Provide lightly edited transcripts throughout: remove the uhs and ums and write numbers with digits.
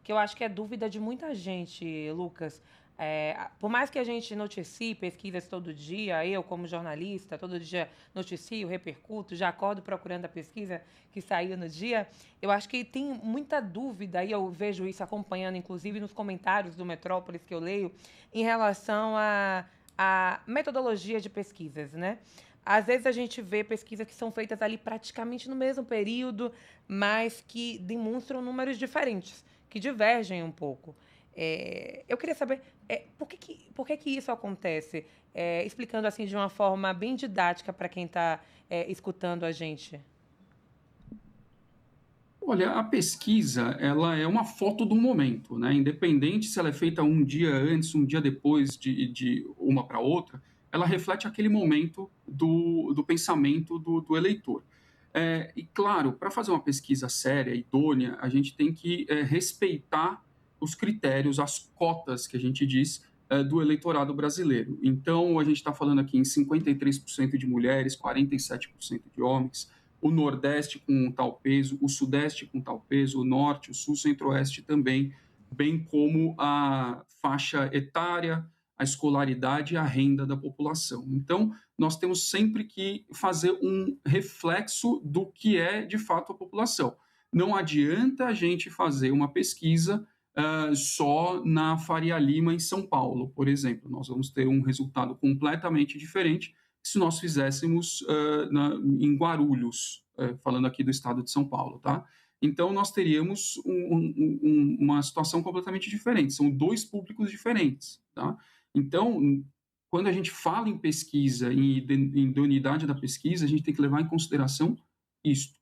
que eu acho que é dúvida de muita gente, Lucas. Por mais que a gente noticie pesquisas todo dia, eu como jornalista, todo dia noticio, repercuto, já acordo procurando a pesquisa que saiu no dia, eu acho que tem muita dúvida, e eu vejo isso acompanhando, inclusive, nos comentários do Metrópolis que eu leio, em relação à metodologia de pesquisas, né? Às vezes a gente vê pesquisas que são feitas ali praticamente no mesmo período, mas que demonstram números diferentes, que divergem um pouco. Eu queria saber por que que isso acontece? Explicando assim de uma forma bem didática para quem está escutando a gente. Olha, a pesquisa, ela é uma foto do momento, né? Independente se ela é feita um dia antes, um dia depois de uma para outra, ela reflete aquele momento do pensamento do eleitor. E claro, para fazer uma pesquisa séria, idônea, a gente tem que respeitar os critérios, as cotas que a gente diz do eleitorado brasileiro. Então, a gente está falando aqui em 53% de mulheres, 47% de homens, o Nordeste com tal peso, o Sudeste com tal peso, o Norte, o Sul, Centro-Oeste também, bem como a faixa etária, a escolaridade e a renda da população. Então, nós temos sempre que fazer um reflexo do que é de fato a população. Não adianta a gente fazer uma pesquisa só na Faria Lima, em São Paulo, por exemplo. Nós vamos ter um resultado completamente diferente se nós fizéssemos em Guarulhos, falando aqui do estado de São Paulo, tá? Então, nós teríamos uma situação completamente diferente, são dois públicos diferentes, tá? Então, quando a gente fala em pesquisa, em idoneidade da pesquisa, a gente tem que levar em consideração isto.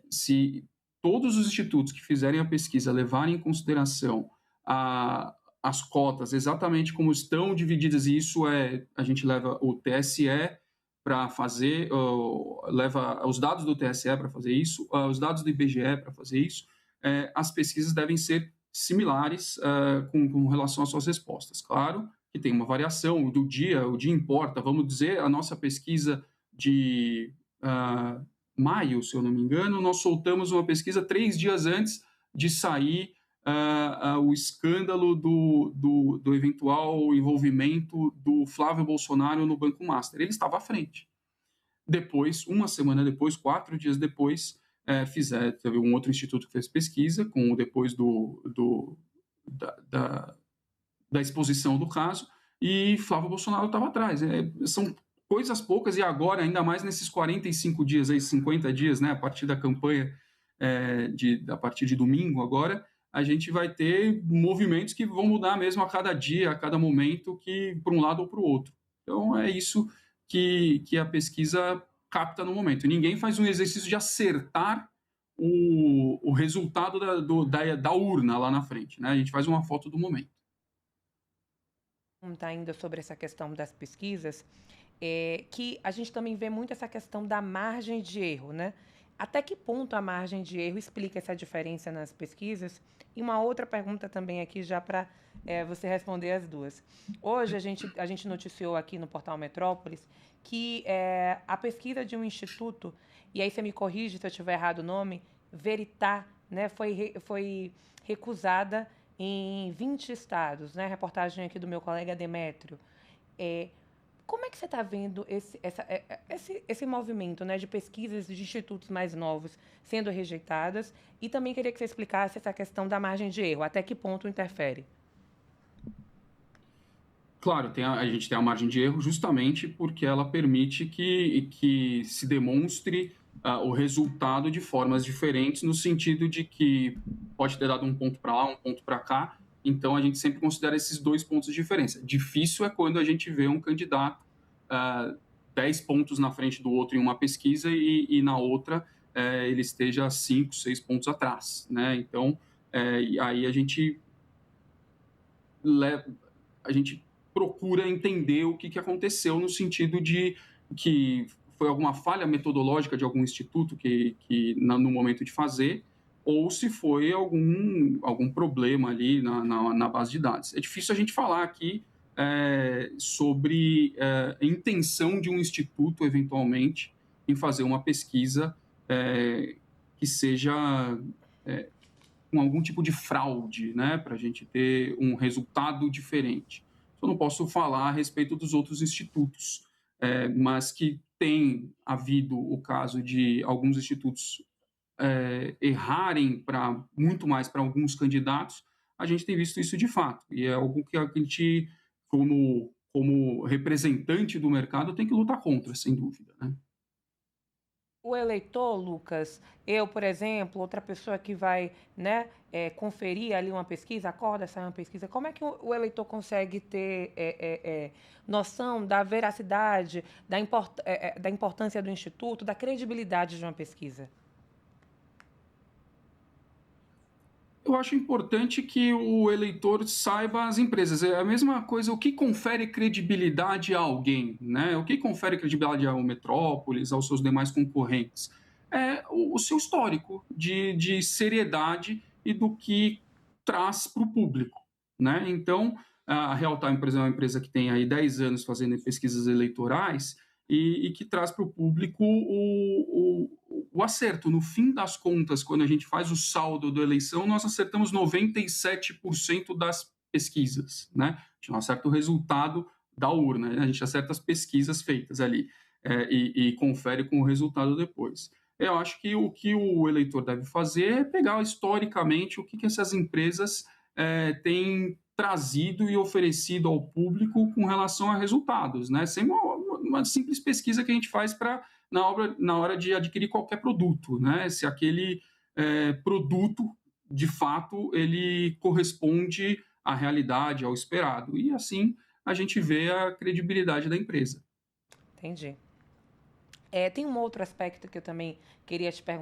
Se todos os institutos que fizerem a pesquisa levarem em consideração a, as cotas exatamente como estão divididas, e isso a gente leva o TSE para fazer, leva os dados do TSE para fazer isso, os dados do IBGE para fazer isso, as pesquisas devem ser similares com relação às suas respostas. Claro que tem uma variação do dia, o dia importa, vamos dizer, a nossa pesquisa de maio, se eu não me engano, nós soltamos uma pesquisa 3 dias antes de sair o escândalo do eventual envolvimento do Flávio Bolsonaro no Banco Master. Ele estava à frente. Depois, uma semana depois, 4 dias depois, teve um outro instituto que fez pesquisa, depois da, da exposição do caso, e Flávio Bolsonaro estava atrás. São coisas poucas, e agora, ainda mais nesses 45 dias, aí, 50 dias, né, a partir da campanha, a partir de domingo agora, a gente vai ter movimentos que vão mudar mesmo a cada dia, a cada momento, que para um lado ou para o outro. Então, é isso que a pesquisa capta no momento. Tá. Ninguém faz um exercício de acertar o resultado da urna lá na frente, né? A gente faz uma foto do momento. Está ainda sobre essa questão das pesquisas, que a gente também vê muito essa questão da margem de erro, né? Até que ponto a margem de erro explica essa diferença nas pesquisas? E uma outra pergunta também aqui, já para você responder as duas. Hoje a gente noticiou aqui no portal Metrópolis que a pesquisa de um instituto, e aí você me corrige se eu estiver errado o nome, Veritá, né, foi recusada em 20 estados, né? Reportagem aqui do meu colega Demétrio. É, como é que você está vendo esse movimento, né, de pesquisas de institutos mais novos sendo rejeitadas? E também queria que você explicasse essa questão da margem de erro, até que ponto interfere? Claro, a gente tem a margem de erro justamente porque ela permite que se demonstre o resultado de formas diferentes, no sentido de que pode ter dado um ponto para lá, um ponto para cá, então a gente sempre considera esses dois pontos de diferença. Difícil é quando a gente vê um candidato uh, 10 pontos na frente do outro em uma pesquisa e na outra ele esteja 5, 6 pontos atrás, né? Então, aí a gente procura entender o que aconteceu, no sentido de que foi alguma falha metodológica de algum instituto no momento de fazer, ou se foi algum problema ali na base de dados. É difícil a gente falar aqui sobre a intenção de um instituto, eventualmente, em fazer uma pesquisa que seja com algum tipo de fraude, né, para a gente ter um resultado diferente. Eu não posso falar a respeito dos outros institutos, mas que tem havido o caso de alguns institutos errarem para muito mais para alguns candidatos, a gente tem visto isso de fato. E é algo que a gente, como representante do mercado, tem que lutar contra, sem dúvida. Né? O eleitor, Lucas, eu, por exemplo, outra pessoa que vai, né, conferir ali uma pesquisa, acorda, sai uma pesquisa, como é que o eleitor consegue ter noção da veracidade, da importância do instituto, da credibilidade de uma pesquisa? Eu acho importante que o eleitor saiba as empresas. É a mesma coisa, o que confere credibilidade a alguém, né? O que confere credibilidade ao Metrópolis, aos seus demais concorrentes? É o seu histórico de seriedade e do que traz para o público, né? Então, a Real Time, por exemplo, é uma empresa que tem aí 10 anos fazendo pesquisas eleitorais e que traz para o público o acerto. No fim das contas, quando a gente faz o saldo da eleição, nós acertamos 97% das pesquisas, né? A gente não acerta o resultado da urna, né? A gente acerta as pesquisas feitas ali e confere com o resultado depois. Eu acho que o eleitor deve fazer é pegar historicamente o que essas empresas têm trazido e oferecido ao público com relação a resultados, né? Sem uma simples pesquisa que a gente faz na hora de adquirir qualquer produto, né? Se aquele produto, de fato, ele corresponde à realidade, ao esperado. E assim a gente vê a credibilidade da empresa. Entendi. Tem um outro aspecto que eu também queria te perguntar.